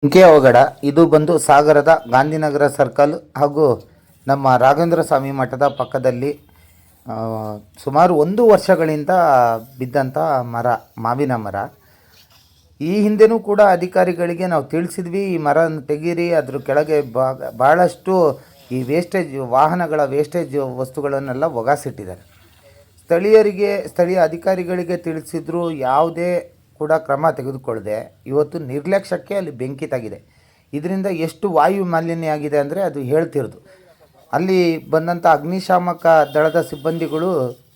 ಬೆಂಕಿ ಅವಘಡ ಇದು ಬಂದು ಸಾಗರದ ಗಾಂಧಿನಗರ ಸರ್ಕಲ್ ಹಾಗೂ ನಮ್ಮ ರಾಘವೇಂದ್ರ ಸ್ವಾಮಿ ಮಠದ ಪಕ್ಕದಲ್ಲಿ ಸುಮಾರು 1 ವರ್ಷಗಳಿಂದ ಬಿದ್ದಂಥ ಮರ, ಮಾವಿನ ಮರ. ಈ ಹಿಂದೆನೂ ಕೂಡ ಅಧಿಕಾರಿಗಳಿಗೆ ನಾವು ತಿಳಿಸಿದ್ವಿ, ಈ ಮರವನ್ನು ತೆಗೀರಿ, ಅದ್ರ ಕೆಳಗೆ ಭಾಳಷ್ಟು ಈ ವೇಸ್ಟೇಜ್, ವಾಹನಗಳ ವೇಸ್ಟೇಜ್ ವಸ್ತುಗಳನ್ನೆಲ್ಲ ಒಗಾಸಿಟ್ಟಿದ್ದಾರೆ. ಸ್ಥಳೀಯ ಅಧಿಕಾರಿಗಳಿಗೆ ತಿಳಿಸಿದ್ರು, ಯಾವುದೇ ಕೂಡ ಕ್ರಮ ತೆಗೆದುಕೊಳ್ಳದೆ ಇವತ್ತು ನಿರ್ಲಕ್ಷ್ಯಕ್ಕೆ ಅಲ್ಲಿ ಬೆಂಕಿ ತಾಗಿದೆ. ಇದರಿಂದ ಎಷ್ಟು ವಾಯು ಮಾಲಿನ್ಯ ಆಗಿದೆ ಅಂದರೆ ಅದು ಹೇಳ್ತಿರೋದು. ಅಲ್ಲಿ ಬಂದಂಥ ಅಗ್ನಿಶಾಮಕ ದಳದ ಸಿಬ್ಬಂದಿಗಳು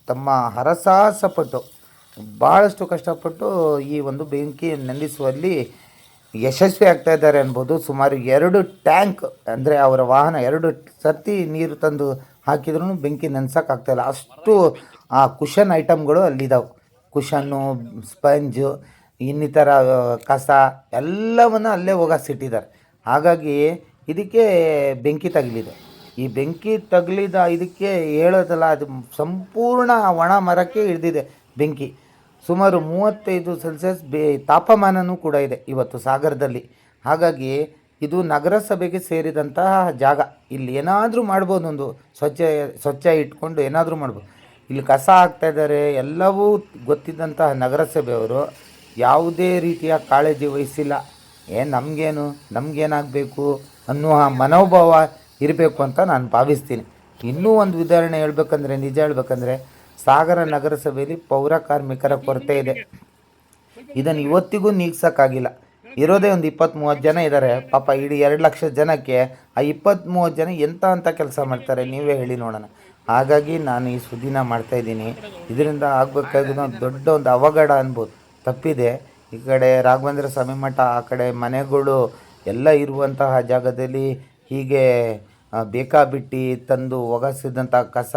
ತಮ್ಮ ಹರಸಾಹಸಪಟ್ಟು ಭಾಳಷ್ಟು ಕಷ್ಟಪಟ್ಟು ಈ ಒಂದು ಬೆಂಕಿ ನಂದಿಸುವಲ್ಲಿ ಯಶಸ್ವಿ ಆಗ್ತಾ ಇದ್ದಾರೆ ಅನ್ಬೋದು. ಸುಮಾರು 2 ಟ್ಯಾಂಕ್ ಅಂದರೆ ಅವರ ವಾಹನ 2 ಸರ್ತಿ ನೀರು ತಂದು ಹಾಕಿದ್ರೂ ಬೆಂಕಿ ನೆನ್ಸೋಕ್ಕಾಗ್ತಾಯಿಲ್ಲ. ಅಷ್ಟು ಆ ಕುಷನ್ ಐಟಮ್ಗಳು ಅಲ್ಲಿದ್ದಾವೆ. ಕುಷನ್ನು, ಸ್ಪಂಜು, ಇನ್ನಿತರ ಕಸ ಎಲ್ಲವನ್ನು ಅಲ್ಲೇ ಒಗಾಸಿಟ್ಟಿದ್ದಾರೆ. ಹಾಗಾಗಿ ಇದಕ್ಕೆ ಬೆಂಕಿ ತಗಲಿದೆ. ಈ ಬೆಂಕಿ ತಗಲಿದ ಇದಕ್ಕೆ ಹೇಳೋದಲ್ಲ, ಅದು ಸಂಪೂರ್ಣ ಒಣ ಮರಕ್ಕೆ ಹಿಡಿದಿದೆ ಬೆಂಕಿ. ಸುಮಾರು 35 ಸೆಲ್ಸಿಯಸ್ ತಾಪಮಾನವೂ ಕೂಡ ಇದೆ ಇವತ್ತು ಸಾಗರದಲ್ಲಿ. ಹಾಗಾಗಿ ಇದು ನಗರಸಭೆಗೆ ಸೇರಿದಂತಹ ಜಾಗ. ಇಲ್ಲಿ ಏನಾದರೂ ಮಾಡ್ಬೋದು, ಒಂದು ಸ್ವಚ್ಛ ಇಟ್ಕೊಂಡು ಏನಾದರೂ ಮಾಡ್ಬೋದು. ಇಲ್ಲಿ ಕಸ ಹಾಕ್ತಾಯಿದ್ದಾರೆ. ಎಲ್ಲವೂ ಗೊತ್ತಿದ್ದಂತಹ ನಗರಸಭೆಯವರು ಯಾವುದೇ ರೀತಿಯ ಕಾಳಜಿ ವಹಿಸಿಲ್ಲ. ನಮಗೇನಾಗಬೇಕು ಅನ್ನುವ ಮನೋಭಾವ ಇರಬೇಕು ಅಂತ ನಾನು ಭಾವಿಸ್ತೀನಿ. ಇನ್ನೂ ಒಂದು ಉದಾಹರಣೆ ನಿಜ ಹೇಳ್ಬೇಕಂದ್ರೆ ಸಾಗರ ನಗರಸಭೆಯಲ್ಲಿ ಪೌರ ಕಾರ್ಮಿಕರ ಕೊರತೆ ಇದೆ. ಇದನ್ನು ಇವತ್ತಿಗೂ ನೀಗ್ಸೋಕ್ಕಾಗಿಲ್ಲ. ಇರೋದೇ ಒಂದು 20-30 ಜನ ಇದ್ದಾರೆ. ಪಾಪ ಇಡೀ 2 ಲಕ್ಷ ಜನಕ್ಕೆ ಆ 20-30 ಜನ ಎಂಥ ಕೆಲಸ ಮಾಡ್ತಾರೆ, ನೀವೇ ಹೇಳಿ ನೋಡೋಣ. ಹಾಗಾಗಿ ನಾನು ಈ ಸುದ್ದಿನ ಮಾಡ್ತಾಯಿದ್ದೀನಿ. ಇದರಿಂದ ಆಗಬೇಕಾಗಿರೋ ದೊಡ್ಡ ಒಂದು ಅವಘಡ ಅನ್ಬೋದು ತಪ್ಪಿದೆ. ಈ ಕಡೆ ರಾಘವೇಂದ್ರ ಸ್ವಾಮಿ ಮಠ, ಆ ಕಡೆ ಮನೆಗಳು ಎಲ್ಲ ಇರುವಂತಹ ಜಾಗದಲ್ಲಿ ಹೀಗೆ ಬೇಕಾಬಿಟ್ಟು ತಂದು ಒಗಸಿದಂಥ ಕಸ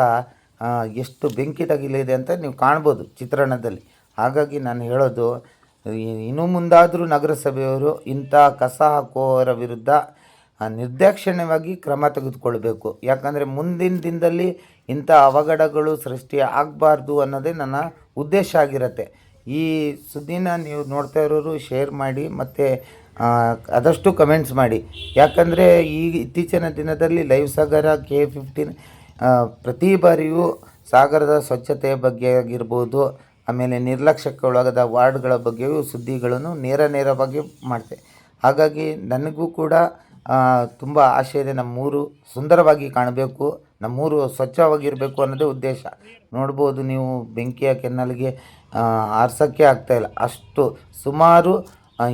ಎಷ್ಟು ಬೆಂಕಿ ತಗಿಲಿದೆ ಅಂತ ನೀವು ಕಾಣ್ಬೋದು ಚಿತ್ರಣದಲ್ಲಿ. ಹಾಗಾಗಿ ನಾನು ಹೇಳೋದು, ಇನ್ನು ಮುಂದಾದರೂ ನಗರಸಭೆಯವರು ಇಂಥ ಕಸ ಹಾಕುವವರ ವಿರುದ್ಧ ನಿರ್ದಾಕ್ಷಿಣ್ಯವಾಗಿ ಕ್ರಮ ತೆಗೆದುಕೊಳ್ಬೇಕು. ಯಾಕಂದರೆ ಮುಂದಿನ ದಿನದಲ್ಲಿ ಇಂಥ ಅವಘಡಗಳು ಸೃಷ್ಟಿ ಆಗಬಾರ್ದು ಅನ್ನೋದೇ ನನ್ನ ಉದ್ದೇಶ ಆಗಿರುತ್ತೆ. ಈ ಸುದ್ದಿನ ನೀವು ನೋಡ್ತಾ ಇರೋರು ಶೇರ್ ಮಾಡಿ ಮತ್ತು ಆದಷ್ಟು ಕಮೆಂಟ್ಸ್ ಮಾಡಿ. ಯಾಕಂದರೆ ಇತ್ತೀಚಿನ ದಿನದಲ್ಲಿ ಲೈವ್ ಸಾಗರ K15 ಪ್ರತಿ ಬಾರಿಯೂ ಸಾಗರದ ಸ್ವಚ್ಛತೆಯ ಬಗ್ಗೆ ಆಗಿರ್ಬೋದು, ಆಮೇಲೆ ನಿರ್ಲಕ್ಷ್ಯಕ್ಕೆ ಒಳಗಾದ ವಾರ್ಡ್ಗಳ ಬಗ್ಗೆಯೂ ಸುದ್ದಿಗಳನ್ನು ನೇರವಾಗಿ ಮಾಡ್ತೆ. ಹಾಗಾಗಿ ನನಗೂ ಕೂಡ ತುಂಬ ಆಸೆ ಇದೆ. ನಮ್ಮೂರು ಸುಂದರವಾಗಿ ಕಾಣಬೇಕು, ನಮ್ಮೂರು ಸ್ವಚ್ಛವಾಗಿರಬೇಕು ಅನ್ನೋದೇ ಉದ್ದೇಶ. ನೋಡ್ಬೋದು ನೀವು, ಬೆಂಕಿಯ ಕೆನ್ನಲಿಗೆ ಆರ್ಸೋಕ್ಕೆ ಆಗ್ತಾಯಿಲ್ಲ. ಅಷ್ಟು ಸುಮಾರು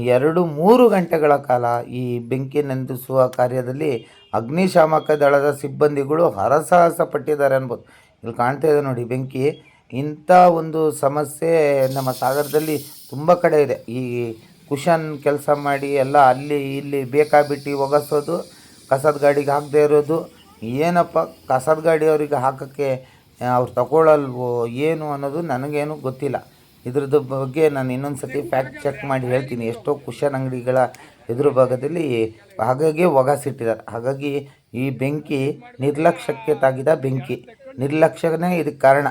2-3 ಗಂಟೆಗಳ ಕಾಲ ಈ ಬೆಂಕಿ ನಂದಿಸುವ ಕಾರ್ಯದಲ್ಲಿ ಅಗ್ನಿಶಾಮಕ ದಳದ ಸಿಬ್ಬಂದಿಗಳು ಹರಸಾಹಸ ಪಟ್ಟಿದ್ದಾರೆ ಅನ್ಬೋದು. ಇಲ್ಲಿ ಕಾಣ್ತಾ ಇದೆ ನೋಡಿ ಬೆಂಕಿ. ಇಂಥ ಒಂದು ಸಮಸ್ಯೆ ನಮ್ಮ ಸಾಗರದಲ್ಲಿ ತುಂಬ ಕಡೆ ಇದೆ. ಈ ಕುಷನ್ ಕೆಲಸ ಮಾಡಿ ಎಲ್ಲ ಅಲ್ಲಿ ಇಲ್ಲಿ ಬೇಕಾಬಿಟ್ಟು ಒಗಸೋದು, ಕಸದ ಗಾಡಿಗೆ ಹಾಕದೇ ಇರೋದು. ಏನಪ್ಪ ಕಸದ ಗಾಡಿಯವರಿಗೆ ಹಾಕೋಕ್ಕೆ ಅವ್ರು ತಗೊಳ್ಳಲ್ವೋ ಏನು ಅನ್ನೋದು ನನಗೇನು ಗೊತ್ತಿಲ್ಲ. ಇದ್ರದ್ದು ಬಗ್ಗೆ ನಾನು ಇನ್ನೊಂದು ಸತಿ ಫ್ಯಾಕ್ಟ್ ಚೆಕ್ ಮಾಡಿ ಹೇಳ್ತೀನಿ. ಎಷ್ಟೋ ಕುಷನ್ ಅಂಗಡಿಗಳ ಎದುರು ಭಾಗದಲ್ಲಿ ಹಾಗಾಗಿ ಒಗಾಸಿಟ್ಟಿದ್ದಾರೆ. ಹಾಗಾಗಿ ಈ ಬೆಂಕಿ ನಿರ್ಲಕ್ಷ್ಯಕ್ಕೆ ತಾಗಿದ ಬೆಂಕಿ. ನಿರ್ಲಕ್ಷ್ಯನೇ ಇದಕ್ಕೆ ಕಾರಣ.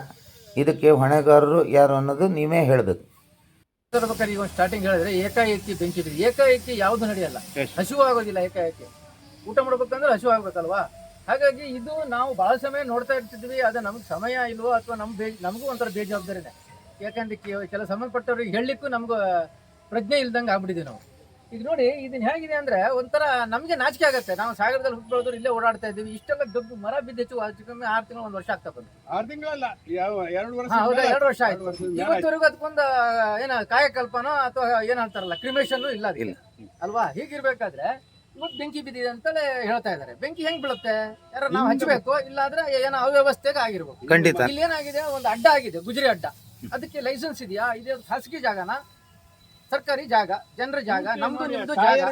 ಇದಕ್ಕೆ ಹೊಣೆಗಾರರು ಯಾರು ಅನ್ನೋದು ನೀವೇ ಹೇಳಬೇಕು. ಈಗ ಸ್ಟಾರ್ಟಿಂಗ್ ಹೇಳಿದ್ರೆ ಏಕಾಏಕಿ ಬೆಂಕಿ ಬಿಡಿ, ಏಕಾಏಕಿ ಯಾವುದು ನಡೆಯಲ್ಲ, ಹಸಿವು ಆಗೋದಿಲ್ಲ. ಏಕಾಏಕಿ ಊಟ ಮಾಡ್ಬೇಕಂದ್ರೆ ಹಸಿವು ಆಗ್ಬೇಕಲ್ವಾ? ಹಾಗಾಗಿ ಇದು ನಾವು ಬಹಳ ಸಮಯ ನೋಡ್ತಾ ಇರ್ತಿದ್ವಿ. ಅದು ನಮ್ಗೆ ಸಮಯ ಇಲ್ವೋ ಅಥವಾ ನಮಗೂ ಒಂಥರ ಬೇಜವಾಬ್ದಾರಿನೇ. ಯಾಕಂದ್ರೆ ಕೆಲ ಸಂಬಂಧಪಟ್ಟವ್ರಿಗೆ ಹೇಳಲಿಕ್ಕೂ ನಮ್ಗೆ ಪ್ರಜ್ಞೆ ಇಲ್ದಂಗೆ ಆಗ್ಬಿಟ್ಟಿದ್ವಿ ನಾವು. ಈಗ ನೋಡಿ ಇದನ್ನ ಹೇಗಿದೆ ಅಂದ್ರೆ ಒಂಥರ ನಮಗೆ ನಾಚಿಕೆ ಆಗುತ್ತೆ. ನಾವು ಸಾಗರದಲ್ಲಿ ಹುಟ್ಟೋದ್ರು ಇಲ್ಲೇ ಓಡಾಡ್ತಾ ಇದ್ದೀವಿ. ಇಷ್ಟೆಲ್ಲ ದೊಡ್ಡ ಮರ ಬಿದ್ದೆಚ್ಚು ಹೆಚ್ಚು ಕಮ್ಮಿ 6 ತಿಂಗಳು 1 ವರ್ಷ ಆಗ್ತಾ ಬಂತು. 6 ತಿಂಗಳಲ್ಲ, 2 ವರ್ಷ. ಹೌದಾ, 2 ವರ್ಷ ಆಯ್ತು. ಇವತ್ತವರೆಗೂ ಅದಕ್ಕೊಂದು ಕಾಯಕಲ್ಪನೋ ಅಥವಾ ಏನ್ ಹೇಳ್ತಾರಲ್ಲ ಕ್ರಿಮೇಷನ್ ಇಲ್ಲ ಅಲ್ವಾ? ಹೀಗಿರ್ಬೇಕಾದ್ರೆ ಇವತ್ತು ಬೆಂಕಿ ಬಿದ್ದಿದೆ ಅಂತಲೇ ಹೇಳ್ತಾ ಇದಾರೆ. ಬೆಂಕಿ ಹೆಂಗ್ ಬೀಳುತ್ತೆ? ಯಾರು ನಾವು ಹಚ್ಚಬೇಕು, ಇಲ್ಲಾಂದ್ರೆ ಏನೋ ಅವ್ಯವಸ್ಥೆಗೆ ಆಗಿರ್ಬೇಕು. ಇಲ್ಲಿ ಏನಾಗಿದೆ, ಒಂದು ಅಡ್ಡ ಆಗಿದೆ, ಗುಜರಿ ಅಡ್ಡ. ಅದಕ್ಕೆ ಲೈಸೆನ್ಸ್ ಇದೆಯಾ? ಇದು ಖಾಸಗಿ ಜಾಗನ, ಸರ್ಕಾರಿ ಜಾಗ, ಜನರ ಜಾಗ, ನಮ್ದು ನಿಮ್ದು ಜಾಗ.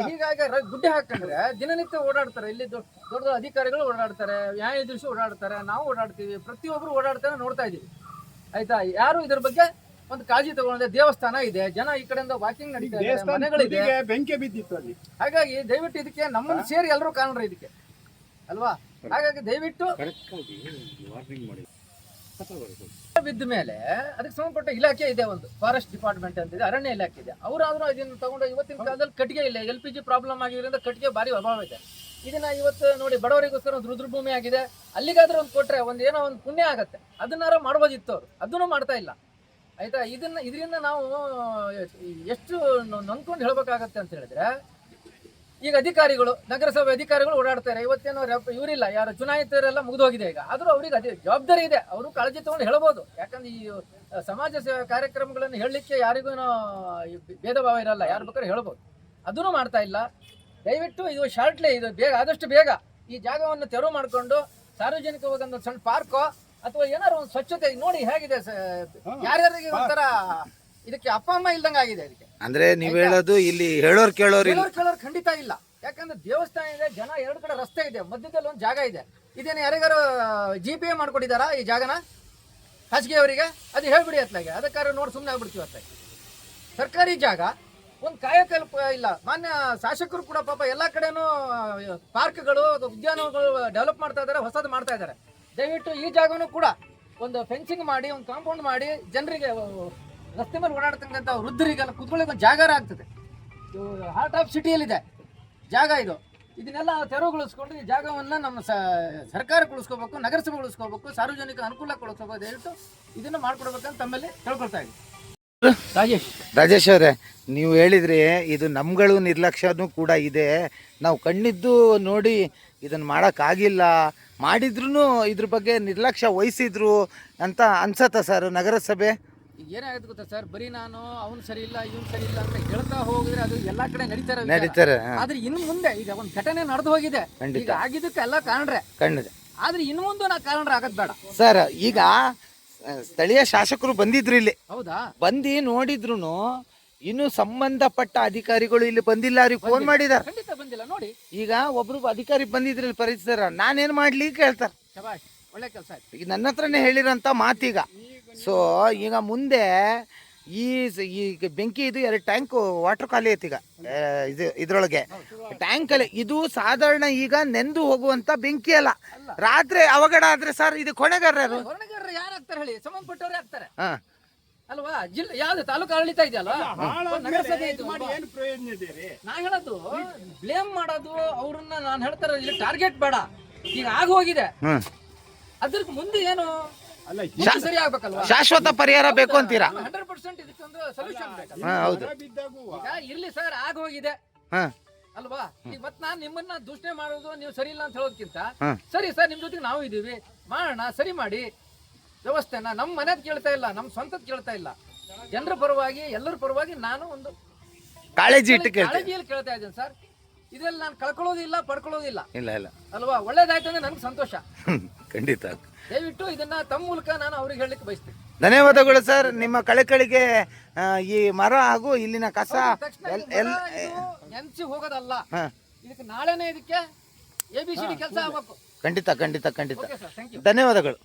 ಹೀಗಾಗಿ ಗುಡ್ಡೆ ಹಾಕೊಂಡ್ರೆ ದಿನನಿತ್ಯ ಓಡಾಡ್ತಾರೆ. ಇಲ್ಲಿ ದೊಡ್ಡ ಅಧಿಕಾರಿಗಳು ಓಡಾಡ್ತಾರೆ, ನ್ಯಾಯಾಧೀಶರು ಓಡಾಡ್ತಾರೆ, ನಾವು ಓಡಾಡ್ತೀವಿ, ಪ್ರತಿಯೊಬ್ರು ಓಡಾಡ್ತಾರೆ, ನೋಡ್ತಾ ಇದೀವಿ. ಆಯ್ತಾ? ಯಾರು ಇದ್ರ ಬಗ್ಗೆ ಒಂದು ಕಾಳಜಿ ತಗೊಂಡ್ರೆ, ದೇವಸ್ಥಾನ ಇದೆ, ಜನ ಈ ಕಡೆಯಿಂದ ವಾಕಿಂಗ್ ನಡೀತಾರೆ, ಮನೆಗಳಿದೆ, ಬೆಂಕಿ ಬಿದ್ದಿತ್ತು ಅಲ್ಲಿ. ಹಾಗಾಗಿ ದಯವಿಟ್ಟು ಇದಕ್ಕೆ ನಮ್ಮನ್ನು ಸೇರಿ ಎಲ್ಲರೂ ಕಾಣ್ರಿ ಇದಕ್ಕೆ ಅಲ್ವಾ? ಹಾಗಾಗಿ ದಯವಿಟ್ಟು ಬಿದ್ದ ಮೇಲೆ ಅದಕ್ಕೆ ಸಂಬಂಧಪಟ್ಟ ಇಲಾಖೆ ಇದೆ, ಒಂದು ಫಾರೆಸ್ಟ್ ಡಿಪಾರ್ಟ್ಮೆಂಟ್ ಅಂತ ಇದೆ, ಅರಣ್ಯ ಇಲಾಖೆ ಇದೆ. ಅವರಾದ್ರೂ ಇದನ್ನು ತಗೊಂಡು ಇವತ್ತಿನ ಕಾಲದಲ್ಲಿ ಕಟ್ಟಿಗೆ ಇಲ್ಲ, LPG ಪ್ರಾಬ್ಲಮ್ ಆಗಿರೋದ್ರಿಂದ ಕಟ್ಟಿಗೆ ಭಾರಿ ಅಭಾವ ಇದೆ. ಇದನ್ನ ಇವತ್ತು ನೋಡಿ ಬಡವರಿಗೋಸ್ಕರ ಒಂದು ರುದ್ರಭೂಮಿ ಆಗಿದೆ, ಅಲ್ಲಿಗಾದ್ರೂ ಒಂದು ಕೊಟ್ರೆ ಒಂದು ಏನೋ ಒಂದು ಪುಣ್ಯ ಆಗತ್ತೆ, ಅದನ್ನಾರ ಮಾಡ್ಬೋದಿತ್ತು ಅವರು, ಅದನ್ನು ಮಾಡ್ತಾ ಇಲ್ಲ. ಆಯ್ತಾ, ಇದರಿಂದ ನಾವು ಎಷ್ಟು ನೊಂದ್ಕೊಂಡು ಹೇಳ್ಬೇಕಾಗತ್ತೆ ಅಂತ ಹೇಳಿದ್ರೆ, ಈಗ ಅಧಿಕಾರಿಗಳು, ನಗರಸಭೆ ಅಧಿಕಾರಿಗಳು ಓಡಾಡ್ತಾರೆ. ಇವತ್ತೇನೋ ಇವರಿಲ್ಲ, ಯಾರು ಚುನಾಯಿತರೆಲ್ಲ ಮುಗಿದೋಗಿದೆ ಈಗ, ಆದ್ರೂ ಅವ್ರಿಗೆ ಅದೇ ಜವಾಬ್ದಾರಿ ಇದೆ, ಅವರು ಕಾಳಜಿ ತಗೊಂಡು ಹೇಳ್ಬೋದು. ಯಾಕಂದ್ರೆ ಈ ಸಮಾಜ ಸೇವಾ ಕಾರ್ಯಕ್ರಮಗಳನ್ನು ಹೇಳಲಿಕ್ಕೆ ಯಾರಿಗೂ ಭೇದ ಭಾವ ಇರಲ್ಲ, ಯಾರು ಬೇಕಾದ್ರೆ ಹೇಳ್ಬೋದು. ಅದನ್ನು ಮಾಡ್ತಾ ಇಲ್ಲ. ದಯವಿಟ್ಟು ಇದು ಶಾರ್ಟ್ಲಿ, ಇದು ಬೇಗ, ಆದಷ್ಟು ಬೇಗ ಈ ಜಾಗವನ್ನು ತೆರವು ಮಾಡಿಕೊಂಡು ಸಾರ್ವಜನಿಕವಾಗಿ ಒಂದು ಸಣ್ಣ ಪಾರ್ಕೋ ಅಥವಾ ಏನಾದ್ರು ಒಂದು ಸ್ವಚ್ಛತೆ ನೋಡಿ ಹೇಗಿದೆ. ಯಾರ್ಯಾರಿಗೆ ಒಂಥರ ಇದಕ್ಕೆ ಅಪ್ಪ ಅಮ್ಮ ಇಲ್ದಂಗೆ ಆಗಿದೆ ಇದಕ್ಕೆ. ಅಂದ್ರೆ ನೀವ್ ಹೇಳೋದು ಇಲ್ಲಿ ಹೇಳೋರ್ ಕೇಳೋರು ಖಂಡಿತ ಇಲ್ಲ. ಯಾಕಂದ್ರೆ ದೇವಸ್ಥಾನ ಇದೆ, ಜನ ಎರಡು ಕಡೆ ರಸ್ತೆ ಇದೆ, ಮಧ್ಯದಲ್ಲಿ ಒಂದು ಜಾಗ ಇದೆ. ಇದೇನು ಯಾರಿಗಾರು GPA ಮಾಡ್ಕೊಟ್ಟಿದಾರಾ ಈ ಜಾಗನ ಖಾಸಗಿ ಅವರಿಗೆ? ಅದು ಹೇಳ್ಬಿಡಿ ಅತ್ಲಾಗೆ, ಅದಕ್ಕಾರು ನೋಡಿ ಸುಮ್ಮನೆ ಆಗ್ಬಿಡ್ತೀವಿ ಅತ್ಲಾಗೆ. ಸರ್ಕಾರಿ ಜಾಗ, ಒಂದು ಕಾಯಕಲ್ಪ ಇಲ್ಲ. ಮಾನ್ಯ ಶಾಸಕರು ಕೂಡ ಪಾಪ ಎಲ್ಲ ಕಡೆನೂ ಪಾರ್ಕ್ಗಳು, ಉದ್ಯಾನಗಳು ಡೆವಲಪ್ ಮಾಡ್ತಾ ಇದ್ದಾರೆ, ಹೊಸದು ಮಾಡ್ತಾ ಇದ್ದಾರೆ. ದಯವಿಟ್ಟು ಈ ಜಾಗನೂ ಕೂಡ ಒಂದು ಫೆನ್ಸಿಂಗ್ ಮಾಡಿ, ಒಂದು ಕಾಂಪೌಂಡ್ ಮಾಡಿ, ಜನರಿಗೆ ರಸ್ತೆ ಮೇಲೆ ಓಡಾಡ್ತಕ್ಕಂಥ ವೃದ್ಧರಿಗೆಲ್ಲ ಕುತ್ಕೊಳ್ಳೋಕೆ ಒಂದು ಜಾಗಾರ ಆಗ್ತದೆ. ಇದು ಹಾರ್ಟ್ ಆಫ್ ಸಿಟಿಯಲ್ಲಿದೆ ಜಾಗ ಇದು. ಇದನ್ನೆಲ್ಲ ತೆರವುಗೊಳಿಸ್ಕೊಂಡು ಈ ಜಾಗವನ್ನು ನಮ್ಮ ಸರ್ಕಾರ ಉಳಿಸ್ಕೋಬೇಕು, ನಗರಸಭೆ ಉಳಿಸ್ಕೋಬೇಕು, ಸಾರ್ವಜನಿಕ ಅನುಕೂಲ ಕೊಡಿಸ್ಕೋಬೇಕು. ದಯವಿಟ್ಟು ಇದನ್ನು ಮಾಡ್ಕೊಡ್ಬೇಕಂತ ತಮ್ಮಲ್ಲಿ ಕೇಳ್ಕೊಳ್ತಾ ಇದ್ದೀವಿ. ರಾಜೇಶ್ ಅವರೇ, ನೀವು ಹೇಳಿದ್ರಿ ಇದು ನಮ್ಗಳು ನಿರ್ಲಕ್ಷ್ಯನೂ ಕೂಡ ಇದೆ, ನಾವು ಕಣ್ಣಿದ್ದು ನೋಡಿ ಇದನ್ನು ಮಾಡೋಕ್ಕಾಗಿಲ್ಲ, ಮಾಡಿದ್ರು ಇದ್ರ ಬಗ್ಗೆ ನಿರ್ಲಕ್ಷ್ಯ ವಹಿಸಿದ್ರು ಅಂತ ಅನ್ಸತ್ತಾ ಸರ್ ನಗರಸಭೆ? ಏನಾಗುತ್ತೆ ಗೊತ್ತಾ ಸರ್, ಬರೀ ನಾನು ಅವ್ನು ಸರಿ ಇಲ್ಲ ಇವ್ನು ಸರಿ ಇಲ್ಲ ಅಂತ ಹೇಳ್ತಾ ಹೋಗಿದ್ರೆ ಅದು ಎಲ್ಲಾ ಕಡೆ ನಡೀತಾರೆ. ಆದ್ರೆ ಇನ್ನು ಮುಂದೆ ಈಗ ಒಂದು ಘಟನೆ ನಡೆದು ಹೋಗಿದೆ, ಈಗ ಆಗಿದ್ದಕ್ಕೆ ಎಲ್ಲ ಕಾಣ್ರೆ ಕಣ್ಣಿದೆ, ಆದ್ರೆ ಇನ್ನು ಮುಂದೆ ನಾ ಕಾಣ್ರೆ ಆಗದ್ ಬೇಡ ಸರ್. ಈಗ ಸ್ಥಳೀಯ ಶಾಸಕರು ಬಂದಿದ್ರು ಇಲ್ಲಿ, ಹೌದಾ, ಬಂದು ನೋಡಿದ್ರು ಇನ್ನು ಸಂಬಂಧಪಟ್ಟ ಅಧಿಕಾರಿಗಳು ಇಲ್ಲಿ ಬಂದಿಲ್ಲ, ಅವ್ರಿಗೆ ಫೋನ್ ಮಾಡಿದಾರೆ. ಖಂಡಿತ ಬಂದಿಲ್ಲ ನೋಡಿ. ಈಗ ಒಬ್ರು ಅಧಿಕಾರಿ ಬಂದಿದ್ರಲ್ಲಿ ಪರಿಸರ ನಾನೇನ್ ಮಾಡ್ಲಿ ಕೇಳ್ತಾರೆ. ಶಬಾಷ್, ಒಳ್ಳೆ ಕೆಲಸ ಆಯ್ತು. ಈಗ ನನ್ನ ಹತ್ರನೇ ಹೇಳಿರೋಂಥ ಮಾತೀಗ. ಸೊ ಈಗ ಮುಂದೆ ಈ ಬೆಂಕಿ ಇದು 2 ಟ್ಯಾಂಕ್ ವಾಟರ್ ಖಾಲಿ ಐತಿ ಈಗ ಇದ್ರೊಳಗೆ ಟ್ಯಾಂಕಲ್ಲಿ. ಇದು ಸಾಧಾರಣ ಈಗ ನೆಂದು ಹೋಗುವಂತ ಬೆಂಕಿ ಅಲ್ಲ, ರಾತ್ರಿ ಅವಘಡ ಆದ್ರೆ ಸರ್ ಇದು ಹೊಣೆಗಾರರು ಯಾರು ಆಗ್ತಾರೆ ಹೇಳಿ? ಸಂಬಂಧಪಟ್ಟವ್ರೆ ಆಗ್ತಾರೆ ಹಾ ಅಲ್ವಾ? ಜಿಲ್ಲೆ ಯಾವ್ದು ತಾಲೂಕು ಆಡಳಿತ ಇದೆಯಲ್ಲ, ನಗರಸಭೆ ಇದು. ಏನು ಪ್ರಯೋಜನ ಇದೆ ರೀ? ನಾ ಹೇಳೋದು ಬ್ಲೇಮ್ ಮಾಡೋದು ಅವ್ರನ್ನ, ನಾನು ಹೇಳ್ತಾರ ಇಲ್ಲಿ ಟಾರ್ಗೆಟ್ ಬೇಡ. ಈಗ ಆಗ ಹೋಗಿದೆ, ಅದ್ರ ಮುಂದೆ ಏನು ಅಲ್ಲ, ಸರಿ ಆಗ್ಬೇಕಲ್ವಾ? ಶಾಶ್ವತ ಪರಿಹಾರ ಬೇಕು ಅಂತೀರಾ? 100% ಇದಕ್ಕೊಂದು ಸೊಲ್ಯೂಷನ್ ಬೇಕಲ್ಲ. ಹೌದು. ಬಿದ್ದಾಗೂ ಈಗ ಇರ್ಲಿ ಸರ್, ಆಗ ಹೋಗಿದೆ ಹಾ ಅಲ್ವಾ? ಈಗ ಮತ್ ನಾನ್ ನಿಮ್ಮನ್ನ ದೂಷಣೆ ಮಾಡೋದು, ನೀವು ಸರಿ ಇಲ್ಲ ಅಂತ ಹೇಳೋದಕ್ಕಿಂತ ಹಾ. ಸರಿ ಸರ್, ನಿಮ್ ಜೊತೆಗೆ ನಾವು ಇದೀವಿ, ಮಾಡೋಣ, ಸರಿ ಮಾಡಿ ವ್ಯವಸ್ಥೆನ. ನಮ್ಮ ಮನೆದ್ ಕೇಳ್ತಾ ಇಲ್ಲ, ನಮ್ಮ ಸ್ವಂತದ್ ಕೇಳ್ತಾ ಇಲ್ಲ, ಜನರ ಪರವಾಗಿ, ಎಲ್ಲರ ಪರವಾಗಿ ನಾನು ಒಂದು ಕಾಳಜಿ ಇಟ್ಟು ಕೇಳ್ತೀನಿ. ಕಾಳಜಿಯಲ್ಲಿ ಕೇಳ್ತಾ ಇದ್ದೇನೆ ಸರ್. ಇದ್ರಲ್ಲಿ ನಾನು ಕಳ್ಕೊಳ್ಳೋದಿಲ್ಲ, ಪಡ್ಕೊಳ್ಳೋದಿಲ್ಲ ಇಲ್ಲ ಇಲ್ಲ ಅಲ್ವಾ? ಒಳ್ಳೇದಾಯ್ತು ಅಂದ್ರೆ ನನ್ಗೆ ಸಂತೋಷ. ಖಂಡಿತ. ದಯವಿಟ್ಟು ಇದನ್ನ ತಮ್ಮ ಮೂಲಕ ನಾನು ಅವ್ರಿಗೆ ಹೇಳಲಿಕ್ಕೆ ಬಯಸ್ತೀನಿ. ಧನ್ಯವಾದಗಳು ಸರ್. ನಿಮ್ಮ ಕಳಕಳಿಗೆ ಈ ಮರ ಹಾಗೂ ಇಲ್ಲಿನ ಕಸ ನೆನ್ಸಿ ಹೋಗೋದಲ್ಲ, ಹಾ. ಇದಕ್ಕೆ ನಾಳೆನೇ ಇದಕ್ಕೆ ABCD ಕೆಲಸ ಆಗ್ಬೇಕು. ಖಂಡಿತ ಖಂಡಿತ ಖಂಡಿತ. Okay sir, thank you. ಧನ್ಯವಾದಗಳು.